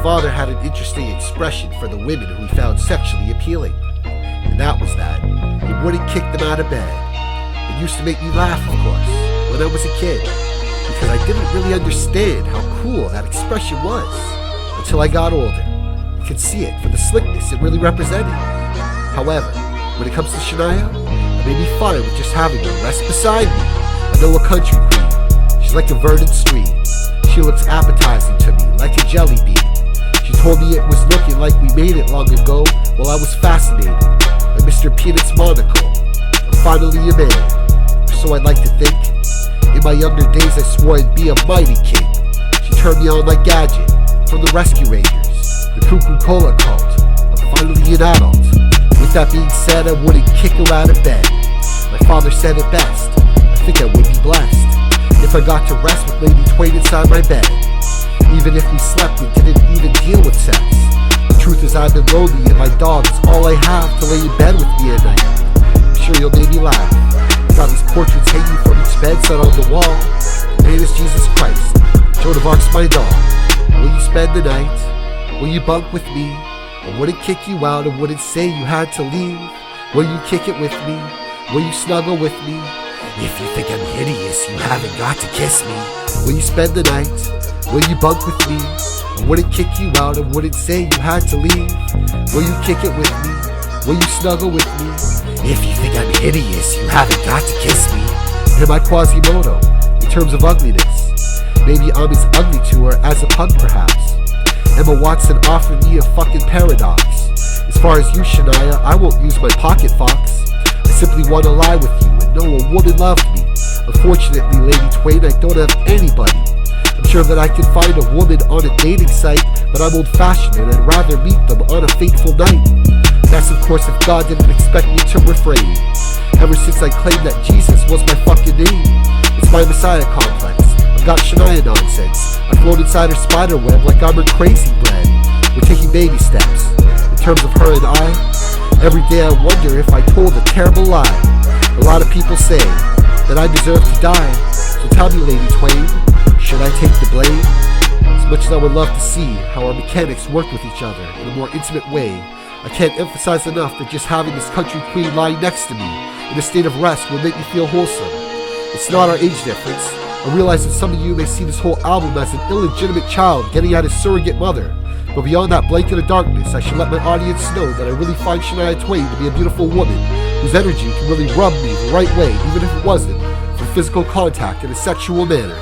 father had an interesting expression for the women who he found sexually appealing. And that was that he wouldn't kick them out of bed. It used to make me laugh, of course, when I was a kid, because I didn't really understand how cool that expression was until I got older. You could see it for the slickness it really represented. However, when it comes to Shania, I may be fine with just having her rest beside me. I know a country queen. She's like a verdant stream. She looks appetizing to me, like a jellybean. She told me it was looking like we made it long ago, while I was fascinated by Mr. Peanut's monocle. I'm finally a man, or so I'd like to think. In my younger days I swore I'd be a mighty king. She turned me on like Gadget, from the Rescue Rangers, the Cuckoo cult. I'm finally an adult. With that being said, I wouldn't kick her out of bed. My father said it best, I think I would be blessed if I got to rest with Lady Twain inside my bed. Even if we slept, we didn't even deal with sex. The truth is I've been lonely and my dog is all I have to lay in bed with me at night. I'm sure you'll make me laugh. Got these portraits hanging from each bedside on the wall. The name is Jesus Christ. Joan of Arc's my dog. Will you spend the night? Will you bunk with me? I wouldn't kick you out, I wouldn't say you had to leave. Will you kick it with me? Will you snuggle with me? If you think I'm hideous, you haven't got to kiss me. Will you spend the night? Will you bunk with me? I wouldn't kick you out, I wouldn't say you had to leave. Will you kick it with me? Will you snuggle with me? If you think I'm hideous, you haven't got to kiss me. Am I Quasimodo, in terms of ugliness? Maybe I'm as ugly to her as a pug, perhaps. Emma Watson offered me a fucking paradox. As far as you, Shania, I won't use my pocket fox. I simply want to lie with you and know a woman loved me. Unfortunately, Lady Twain, I don't have anybody. I'm sure that I can find a woman on a dating site, but I'm old-fashioned and I'd rather meet them on a fateful night. That's of course if God didn't expect me to refrain. Ever since I claimed that Jesus was my fucking name. It's my Messiah complex. I've got Shania nonsense. I float inside her spider web like I'm her crazy bread. We're taking baby steps. In terms of her and I, every day I wonder if I told a terrible lie. A lot of people say that I deserve to die. So tell me, Lady Twain, should I take the blame? As much as I would love to see how our mechanics work with each other in a more intimate way, I can't emphasize enough that just having this country queen lying next to me in a state of rest will make me feel wholesome. It's not our age difference. I realize that some of you may see this whole album as an illegitimate child getting at his surrogate mother. But beyond that blanket of darkness, I should let my audience know that I really find Shania Twain to be a beautiful woman whose energy can really rub me the right way, even if it wasn't for physical contact in a sexual manner.